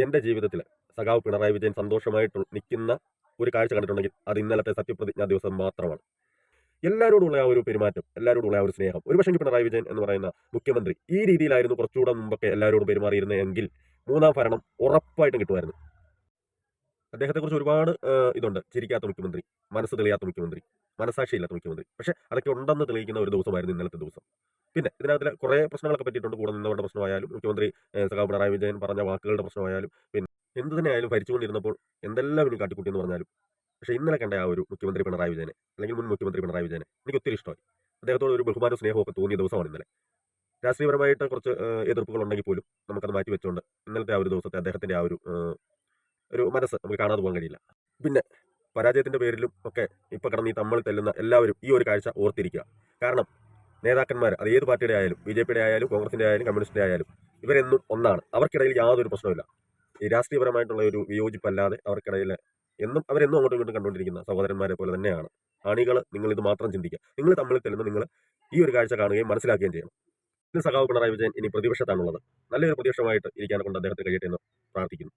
എൻ്റെ ജീവിതത്തിൽ സഖാവ് പിണറായി വിജയൻ സന്തോഷമായിട്ട് നിൽക്കുന്ന ഒരു കാഴ്ച കണ്ടിട്ടുണ്ടെങ്കിൽ അത് ഇന്നലത്തെ സത്യപ്രതിജ്ഞാ ദിവസം മാത്രമാണ്. എല്ലാവരോടുള്ള ആ ഒരു പെരുമാറ്റം, എല്ലാവരോടുള്ള ആ ഒരു സ്നേഹം. ഒരുപക്ഷെ പിണറായി വിജയൻ എന്ന് പറയുന്ന മുഖ്യമന്ത്രി ഈ രീതിയിലായിരുന്നു കുറച്ചുകൂടെ മുമ്പൊക്കെ എല്ലാവരോടും പെരുമാറിയിരുന്നെങ്കിൽ മൂന്നാം ഭരണം ഉറപ്പായിട്ടും കിട്ടുമായിരുന്നു. അദ്ദേഹത്തെക്കുറിച്ച് ഒരുപാട് ഇതുണ്ട്. ചിരിക്കാത്ത മുഖ്യമന്ത്രി, മനസ്സ് തെളിയാത്ത മുഖ്യമന്ത്രി, മനസാക്ഷിയില്ലാത്ത മുഖ്യമന്ത്രി. പക്ഷേ അതൊക്കെ ഉണ്ടെന്ന് തെളിയിക്കുന്ന ഒരു ദിവസമായിരുന്നു ഇന്നലത്തെ ദിവസം. പിന്നെ ഇതിനകത്ത് കുറേ പ്രശ്നങ്ങളൊക്കെ പറ്റിയിട്ടുണ്ട്. കൂടെ നിന്നവരുടെ പ്രശ്നമായാലും മുഖ്യമന്ത്രി സഖാവ് പിണറായി വിജയൻ പറഞ്ഞ വാക്കുകളുടെ പ്രശ്നമായാലും പിന്നെ എന്ത് തന്നെയായാലും ഭരിച്ചുകൊണ്ടിരുന്നപ്പോൾ എന്തെല്ലാം ഇനി കാട്ടിക്കൂട്ടി എന്ന് പറഞ്ഞാലും പക്ഷേ ഇന്നലെ കണ്ട ആ ഒരു മുഖ്യമന്ത്രി പിണറായി വിജയനെ അല്ലെങ്കിൽ മുൻ മുഖ്യമന്ത്രി പിണറായി വിജയനെ എനിക്ക് ഒത്തിരി ഇഷ്ടമായി. അദ്ദേഹത്തോട് ഒരു ബഹുമാനവും സ്നേഹവും ഒക്കെ തോന്നിയ ദിവസമാണ് ഇന്നലെ. രാഷ്ട്രീയപരമായിട്ട് കുറച്ച് എതിർപ്പുകൾ ഉണ്ടെങ്കിൽ പോലും നമുക്കത് മാറ്റി വെച്ചുകൊണ്ട് ഇന്നലത്തെ ആ ഒരു ദിവസത്തെ അദ്ദേഹത്തിൻ്റെ ആ ഒരു മനസ്സ് നമുക്ക് കാണാതെ പോകാൻ കഴിയില്ല. പിന്നെ പരാജയത്തിൻ്റെ പേരിലും ഒക്കെ ഇപ്പോൾ കിടന്ന് ഈ തമ്മിൽ തെല്ലുന്ന എല്ലാവരും ഈ ഒരു കാഴ്ച ഓർത്തിരിക്കുക. കാരണം നേതാക്കന്മാർ അത് ഏത് പാർട്ടിയുടെ ആയാലും ബി.ജെ.പിയുടെ ആയാലും കോൺഗ്രസിൻ്റെ ആയാലും കമ്മ്യൂണിസ്റ്റിൻ്റെ ആയാലും ഇവരെന്നും ഒന്നാണ്. അവർക്കിടയിൽ യാതൊരു പ്രശ്നമില്ല. ഈ രാഷ്ട്രീയപരമായിട്ടുള്ള ഒരു വിയോജിപ്പല്ലാതെ അവർക്കിടയിൽ അവരെന്നും അങ്ങോട്ടും ഇങ്ങോട്ടും കണ്ടുകൊണ്ടിരിക്കുന്ന സഹോദരന്മാരെ പോലെ തന്നെയാണ്. അണികൾ നിങ്ങൾ ഇത് മാത്രം ചിന്തിക്കുക. നിങ്ങൾ തമ്മിൽ തെല്ലുന്ന നിങ്ങൾ ഈ ഒരു കാഴ്ച കാണുകയും മനസ്സിലാക്കുകയും ചെയ്യണം. ഇന്ന് സഖാവ് പിണറായി വിജയൻ ഇനി പ്രതിപക്ഷത്താണുള്ളത്. നല്ലൊരു പ്രതിപക്ഷമായിട്ട് ഇരിക്കാനെ കൊണ്ട് അദ്ദേഹത്തെ കഴിയട്ടെ എന്ന് പ്രാർത്ഥിക്കുന്നു.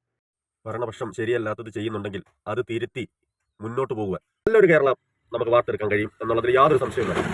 ഭരണപക്ഷം ശരിയല്ലാത്തത് ചെയ്യുന്നുണ്ടെങ്കിൽ അത് തിരുത്തി മുന്നോട്ട് പോകുവാൻ നല്ലൊരു കേരളം നമുക്ക് വാർത്തെടുക്കാൻ കഴിയും എന്നുള്ളതിൽ യാതൊരു സംശയവുമില്ല.